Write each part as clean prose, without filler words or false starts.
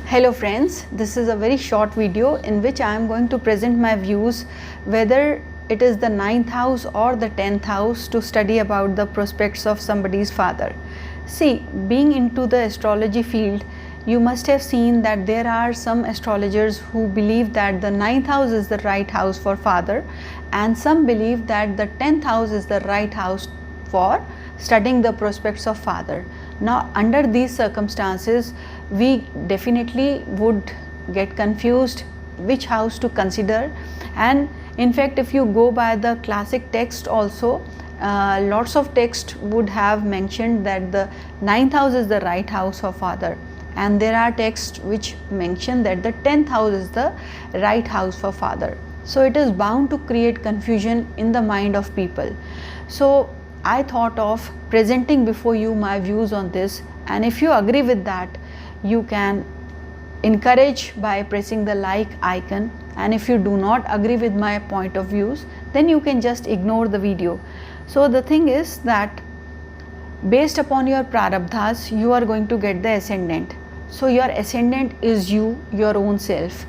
Hello friends, this is a very short video in which I am going to present my views whether it is the 9th house or the 10th house to study about the prospects of somebody's father. See, being into the astrology field, you must have seen that there are some astrologers who believe that the 9th house is the right house for father, and some believe that the 10th house is the right house for studying the prospects of father. Now under these circumstances, we definitely would get confused which house to consider, and in fact if you go by the classic text also, lots of text would have mentioned that the 9th house is the right house for father, and there are texts which mention that the 10th house is the right house for father. So it is bound to create confusion in the mind of people. So I thought of presenting before you my views on this, and if you agree with that, you can encourage by pressing the like icon, and if you do not agree with my point of views, then you can just ignore the video. So the thing is that based upon your prarabdhas, you are going to get the ascendant. So your ascendant is you, your own self,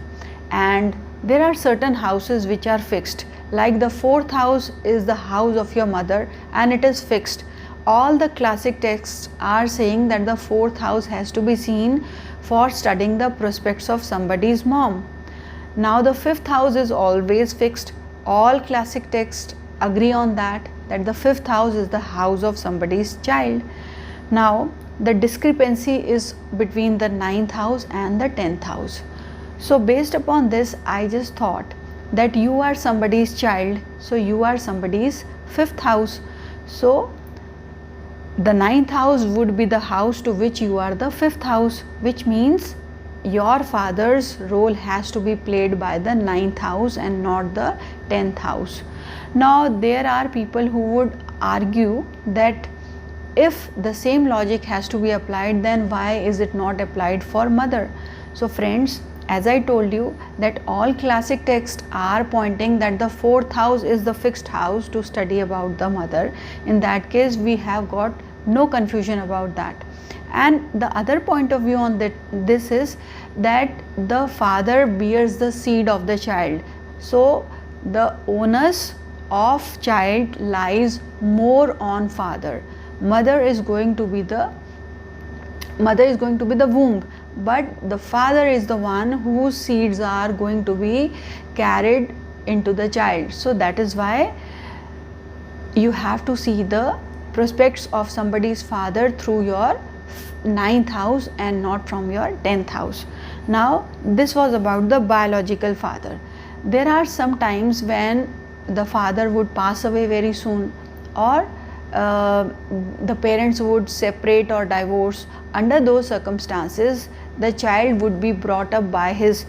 and there are certain houses which are fixed. Like the 4th house is the house of your mother and it is fixed. All the classic texts are saying that the 4th house has to be seen for studying the prospects of somebody's mom. Now the 5th house is always fixed. All classic texts agree on that the 5th house is the house of somebody's child. Now the discrepancy is between the 9th house and the 10th house. So based upon this, I just thought that you are somebody's child, so you are somebody's 5th house. So the 9th house would be the house to which you are the 5th house, which means your father's role has to be played by the 9th house and not the 10th house. Now there are people who would argue that if the same logic has to be applied, then why is it not applied for mother? So friends, as I told you that all classic texts are pointing that the 4th house is the fixed house to study about the mother. In that case, we have got no confusion about that. And the other point of view on this is that the father bears the seed of the child. So the onus of child lies more on father. Mother is going to be the womb, but the father is the one whose seeds are going to be carried into the child. So that is why you have to see the prospects of somebody's father through your 9th house and not from your 10th house. Now this was about the biological father. There are some times when the father would pass away very soon, or the parents would separate or divorce. Under those circumstances, the child would be brought up by his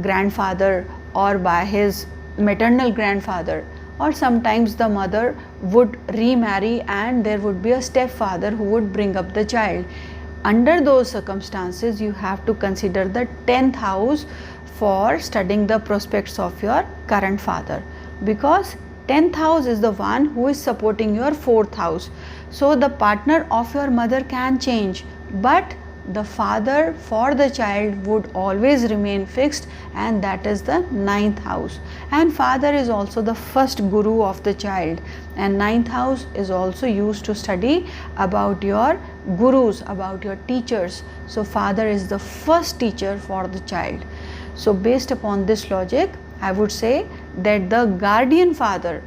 grandfather or by his maternal grandfather, or sometimes the mother would remarry and there would be a stepfather who would bring up the child. Under those circumstances, you have to consider the 10th house for studying the prospects of your current father, because 10th house is the one who is supporting your 4th house. So the partner of your mother can change, but the father for the child would always remain fixed, and that is the 9th house. And father is also the first guru of the child, and 9th house is also used to study about your gurus, about your teachers. So father is the first teacher for the child. So based upon this logic, I would say that the guardian father,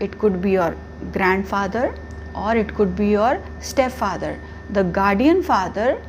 it could be your grandfather or it could be your stepfather. The guardian father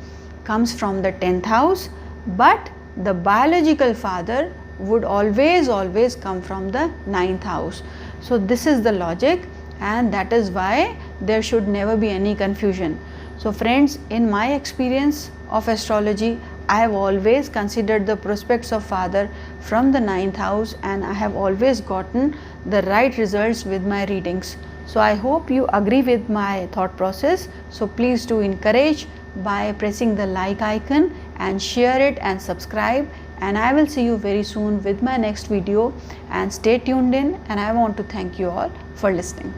comes from the 10th house, but the biological father would always come from the 9th house. So this is the logic, and that is why there should never be any confusion. So friends, in my experience of astrology, I have always considered the prospects of father from the 9th house, and I have always gotten the right results with my readings. So I hope you agree with my thought process. So please do encourage by pressing the like icon and share it and subscribe, and I will see you very soon with my next video, and stay tuned in, and I want to thank you all for listening.